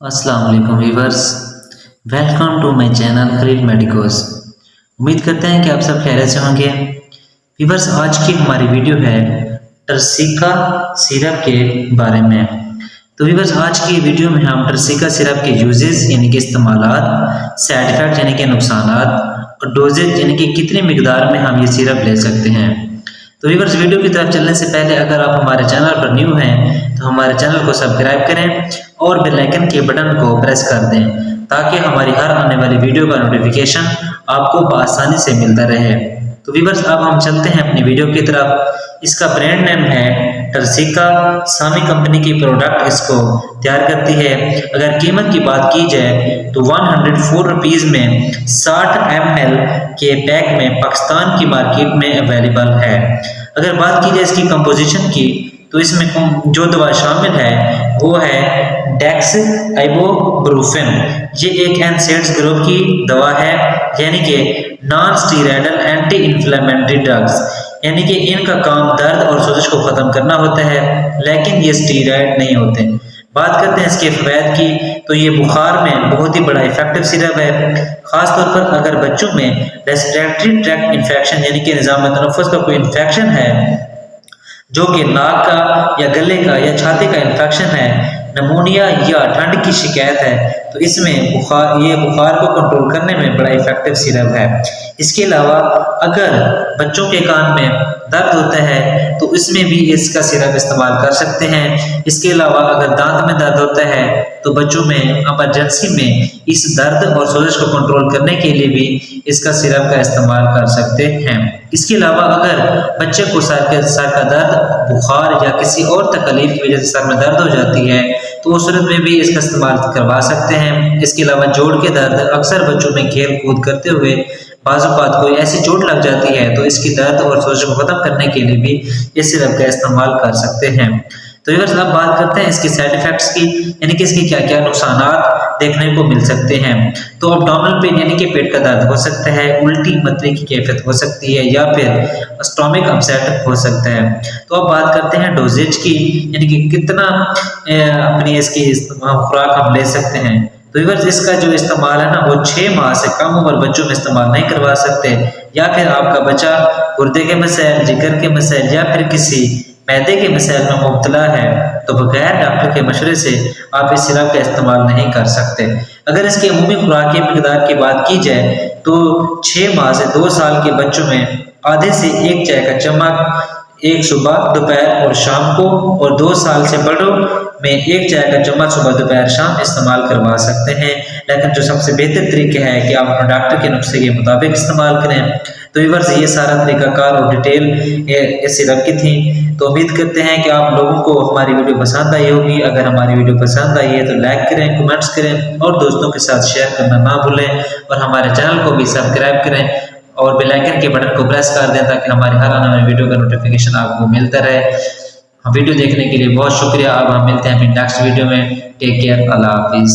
अस्सलाम वालेकुम viewers, welcome to my channel Khalil medicos. उम्मीद करते हैं कि आप सब खैरियत से होंगे। व्यूअर्स, आज की हमारी वीडियो है टर्सिका सिरप के बारे में। तो व्यूअर्स, आज की वीडियो में हम टर्सिका सिरप के यूजेस यानी कि इस्तेमालात, साइड इफेक्ट यानी कि नुकसानात और डोजेज यानी कि कितनी मिकदार में हम ये सिरप ले सकते हैं। तो व्यूअर्स, वीडियो की तरफ चलने से पहले अगर आप हमारे चैनल पर न्यू हैं तो हमारे चैनल को सब्सक्राइब करें और बेल आइकन के बटन को प्रेस कर दें ताकि हमारी हर आने वाली वीडियो का नोटिफिकेशन आपको आसानी से मिलता रहे। तो व्यूअर्स, अब हम चलते हैं अपनी वीडियो की तरफ। इसका ब्रांड नेम है टर्सिका। सामी कंपनी की प्रोडक्ट इसको तैयार करती है। अगर कीमत की बात की जाए तो 104 रुपीज़ में 60 ml के पैक में पाकिस्तान की मार्केट में अवेलेबल है। अगर बात की जाए इसकी कंपोजिशन की तो इसमें जो दवा शामिल है वो है डेक्स आइबोब्रूफेन। ये एक एनसेड्स ग्रुप की दवा है, यानी कि non steroidal anti inflammatory drugs, यानी कि इनका काम दर्द और सोजिश को ख़त्म करना होता है, लेकिन ये स्टीरॉयड नहीं होते। बात करते हैं इसके फ़वाद की तो ये बुखार में बहुत ही बड़ा इफेक्टिव सिरप है। ख़ासतौर पर अगर बच्चों में रेस्पिरेटरी ट्रैक्ट इन्फेक्शन यानी कि निज़ाम तनफ़ुस का कोई इन्फेक्शन है, जो कि नाक का या गले का या छाती का इन्फेक्शन है, नमूनिया या ठंड की शिकायत है, तो इसमें बुखार को कंट्रोल करने में बड़ा इफेक्टिव सिरप है। इसके अलावा अगर बच्चों के कान में दर्द होता है तो इसमें भी इसका सिरप इस्तेमाल कर सकते हैं। इसके अलावा अगर दांत में दर्द होता है तो बच्चों में इमरजेंसी में इस दर्द और सोजिश को कंट्रोल करने के लिए भी इसका सिरप का इस्तेमाल कर सकते हैं। इसके अलावा अगर बच्चे को सर का दर्द, बुखार या किसी और तकलीफ की वजह से सर में दर्द हो जाती है तो उस सूरत में भी इसका इस्तेमाल करवा सकते हैं। इसके अलावा जोड़ के दर्द, अक्सर बच्चों में खेल कूद करते हुए बाज़-औक़ात कोई ऐसी चोट लग जाती है तो इसकी दर्द और सोजिश को ख़त्म करने के लिए भी इस सिरप का इस्तेमाल कर सकते हैं। तो व्यूअर्स, अब बात करते हैं इसके साइड इफेक्ट्स की, यानी कि इसके क्या क्या नुकसानात देखने को मिल सकते हैं। तो एब्डोमिनल पेन यानी कि पेट का दर्द हो सकता है, उल्टी मतली की कैफियत हो सकती है या फिर स्टोमिक अपसेट हो सकता है। तो अब बात करते हैं डोजेज की, यानी कि कितना अपनी इसकी खुराक हम ले सकते हैं। तो व्यूअर्स, इसका जो इस्तेमाल है ना वो 6 माह से कम उम्र बच्चों में इस्तेमाल नहीं करवा सकते, या फिर आपका बच्चा गुर्दे के मसाइल, जिगर के मसाइल या फिर किसी मैदे के मसाइल में मुब्तला है तो बगैर डॉक्टर के मशवरे से आप इस सिरप का इस्तेमाल नहीं कर सकते। अगर इसके अमूमी खुराक की मिकदार की बात की जाए तो 6 माह से 2 साल के बच्चों में आधे से 1 चाय का चम्मच, एक सुबह, दोपहर और शाम को, और 2 साल से बड़ों में 1 चाय का चम्मच सुबह, दोपहर, शाम इस्तेमाल करवा सकते हैं। लेकिन जो सबसे बेहतर तरीका है कि आप अपने डॉक्टर के नुस्खे के मुताबिक इस्तेमाल करें। तो व्यूअर्स, ये सारा तरीकाकार और डिटेल इस सिरप की थी। तो उम्मीद करते हैं कि आप लोगों को हमारी वीडियो पसंद आई होगी। अगर हमारी वीडियो पसंद आई है तो लाइक करें, कमेंट्स करें और दोस्तों के साथ शेयर करना ना भूलें, और हमारे चैनल को भी सब्सक्राइब करें और बेल आइकन के बटन को प्रेस कर दें ताकि हमारी हर आने वाली वीडियो का नोटिफिकेशन आपको मिलता रहे। वीडियो देखने के लिए बहुत शुक्रिया। अब हम मिलते हैं फिर नेक्स्ट वीडियो में। टेक केयर, अल्लाह हाफिज़।